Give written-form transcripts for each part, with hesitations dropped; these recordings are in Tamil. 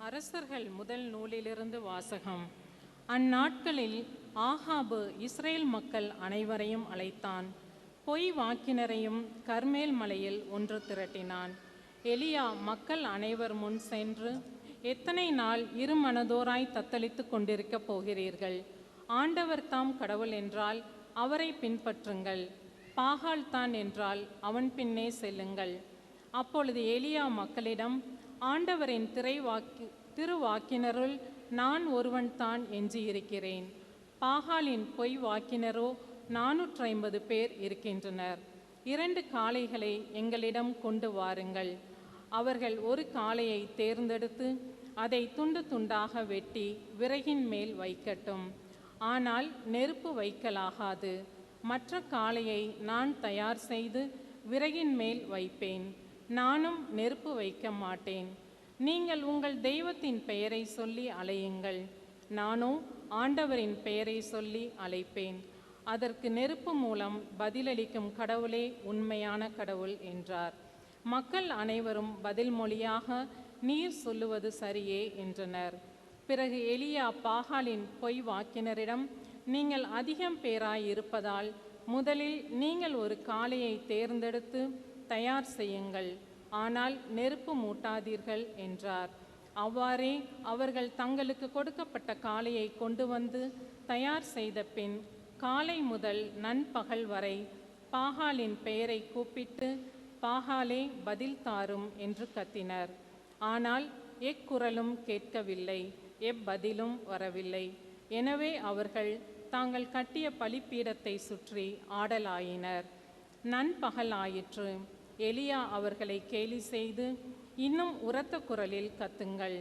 அரசர்கள் முதல் நூலிலிருந்து வாசகம். அந்நாட்களில் ஆகாபு இஸ்ரேல் மக்கள் அனைவரையும் அழைத்தான். பொய் வாக்கினரையும் கர்மேல் மலையில் ஒன்று திரட்டினான். எலியா மக்கள் அனைவர் முன் சென்று, எத்தனை நாள் இருமனதோராய் தத்தளித்து கொண்டிருக்கப் போகிறீர்கள்? ஆண்டவர் தாம் கடவுள் என்றால் அவரை பின்பற்றுங்கள், பாகால் தான் என்றால் அவன் பின்னே செல்லுங்கள். அப்பொழுது எலியா மக்களிடம், ஆண்டவரின் திருவாக்கினருள் நான் ஒருவன் தான் எஞ்சியிருக்கிறேன். பாகாலின் பொய் வாக்கினரோ 450 பேர் இருக்கின்றனர். 2 காளைகளை எங்களிடம் கொண்டு வாருங்கள். அவர்கள் ஒரு காளையை தேர்ந்தெடுத்து அதை துண்டு துண்டாக வெட்டி விறகின் மேல் வைக்கட்டும். ஆனால் நெருப்பு வைக்கலாகாது. மற்ற காளையை நான் தயார் செய்து விறகின் மேல் வைப்பேன். நானும் நெருப்பு வைக்க மாட்டேன். நீங்கள் உங்கள் தெய்வத்தின் பெயரை சொல்லி அழையுங்கள். நானோ ஆண்டவரின் பெயரை சொல்லி அழைப்பேன். அதற்கு நெருப்பு மூலம் பதிலளிக்கும் கடவுளே உண்மையான கடவுள் என்றார். மக்கள் அனைவரும் பதில் மொழியாக, நீர் சொல்லுவது சரியே என்றனர். பிறகு எலியா பாகாலின் பொய் வாக்கினரிடம், நீங்கள் அதிகம் பேராய் இருப்பதால் முதலில் நீங்கள் ஒரு காளையை தேர்ந்தெடுத்து தயார் செய்யுங்கள். ஆனால் நெருப்பு மூட்டாதீர்கள் என்றார். அவ்வாறே அவர்கள் தங்களுக்கு கொடுக்கப்பட்ட காளையை கொண்டு வந்து தயார் செய்த பின் காலை முதல் நண்பகல் வரை பாகாலின் பெயரை கூப்பிட்டு, பாகாலே பதில் தாரும் என்று கத்தினர். ஆனால் எக்குரலும் கேட்கவில்லை, எப்பதிலும் வரவில்லை. எனவே அவர்கள் தாங்கள் கட்டிய பலிப்பீடத்தை சுற்றி ஆடலாயினர். நண்பகல் ஆயிற்று. எலியா அவர்களை கேலி செய்து, இன்னும் உரத்த குரலில் கத்துங்கள்,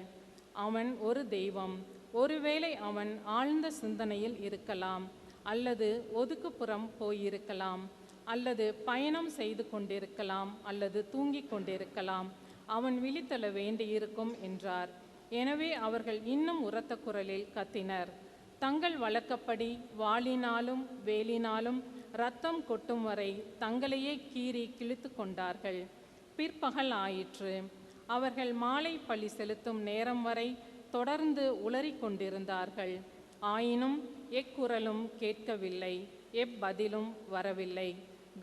அவன் ஒரு தெய்வம். ஒருவேளை அவன் ஆழ்ந்த சிந்தனையில் இருக்கலாம், அல்லது ஒதுக்குப்புறம் போயிருக்கலாம், அல்லது பயணம் செய்து கொண்டிருக்கலாம், அல்லது தூங்கிக் கொண்டிருக்கலாம். அவன் விழித்தெழ வேண்டியிருக்கும் என்றார். எனவே அவர்கள் இன்னும் உரத்த குரலில் கத்தினர். தங்கள் வழக்கப்படி வாளினாலும் வேலினாலும் இரத்தம் கொட்டும் வரை தங்களையே கீறி கிழித்து கொண்டார்கள். பிற்பகல் ஆயிற்று. அவர்கள் மாலை பலி செலுத்தும் நேரம் வரை தொடர்ந்து உளறி கொண்டிருந்தார்கள். ஆயினும் எக்குரலும் கேட்கவில்லை, எப்பதிலும் வரவில்லை.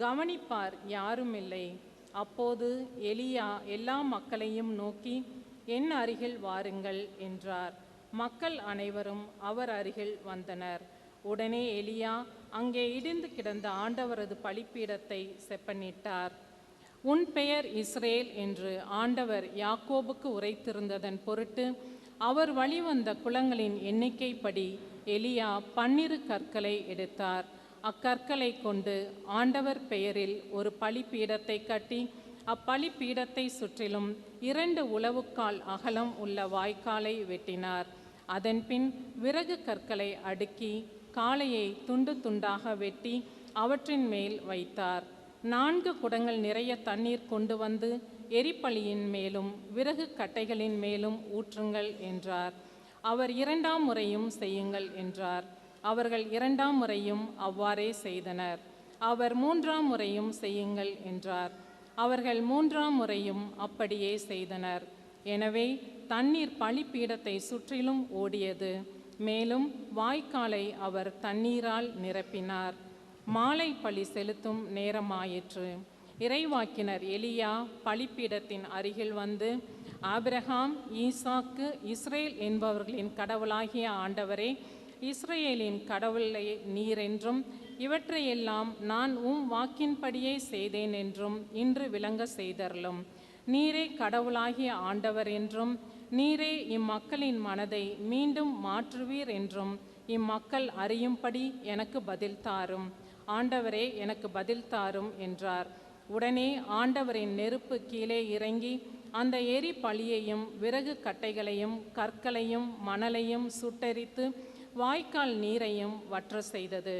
கவனிப்பார் யாருமில்லை. அப்போது எலியா எல்லா மக்களையும் நோக்கி, என் அருகில் வாருங்கள் என்றார். மக்கள் அனைவரும் அவர் அருகில் வந்தனர். உடனே எலியா அங்கே இடிந்து கிடந்த ஆண்டவரது பலிப்பீடத்தை செப்பனிட்டார். உன் பெயர் இஸ்ரேல் என்று ஆண்டவர் யாக்கோபுக்கு உரைத்திருந்ததன் பொருட்டு அவர் வழிவந்த குலங்களின் எண்ணிக்கைப்படி எலியா 12 கற்களை எடுத்தார். அக்கற்களை கொண்டு ஆண்டவர் பெயரில் ஒரு பலிப்பீடத்தை கட்டி அப்பலிப்பீடத்தை சுற்றிலும் 2 உளவுக்கால் அகலம் உள்ள வாய்க்காலை வெட்டினார். அதன்பின் விறகு கற்களை அடுக்கி காளையை துண்டு துண்டாக வெட்டி அவற்றின் மேல் வைத்தார். 4 குடங்கள் நிறைய தண்ணீர் கொண்டு வந்து எரிபலியின் மேலும் விறகு கட்டைகளின் மேலும் ஊற்றுங்கள் என்றார். அவர் 2ஆம் முறையும் செய்யுங்கள் என்றார். அவர்கள் 2ஆம் முறையும் அவ்வாறே செய்தனர். அவர் 3ஆம் முறையும் செய்யுங்கள் என்றார். அவர்கள் 3ஆம் முறையும் அப்படியே செய்தனர். எனவே தண்ணீர் பலிப்பீடத்தை சுற்றிலும் ஓடியது. மேலும் வாய்க்காலை அவர் தண்ணீரால் நிரப்பினார். மாலை பலி செலுத்தும் நேரமாயிற்று. இறைவாக்கினர் எலியா பலிப்பீடத்தின் அருகில் வந்து, ஆபிரகாம், ஈசாக்கு, இஸ்ரேல் என்பவர்களின் கடவுளாகிய ஆண்டவரே, இஸ்ரேலின் கடவுளை நீரென்றும் இவற்றையெல்லாம் நான் வாக்கின்படியே செய்தேன் என்றும் இன்று விளங்க செய்தருளும். நீரே கடவுளாகிய ஆண்டவர் என்றும் நீரே இம்மக்களின் மனதை மீண்டும் மாற்றுவீர் என்றும் இம்மக்கள் அறியும்படி எனக்கு பதில் தாரும். ஆண்டவரே, எனக்கு பதில் தாரும் என்றார். உடனே ஆண்டவரின் நெருப்பு கீழே இறங்கி அந்த எரி பலியையும் விறகு கட்டைகளையும் கற்களையும் மணலையும் சுட்டெரித்து வாய்க்கால் நீரையும் வற்ற செய்தது.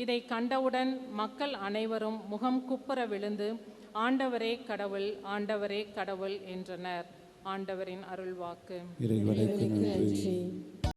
இதை கண்டவுடன் மக்கள் அனைவரும் முகம் குப்புற விழுந்து, ஆண்டவரே கடவுள், ஆண்டவரே கடவுள் என்றனர். ஆண்டவரின் அருள்வாக்கு. இறைவனுக்கு நன்றி.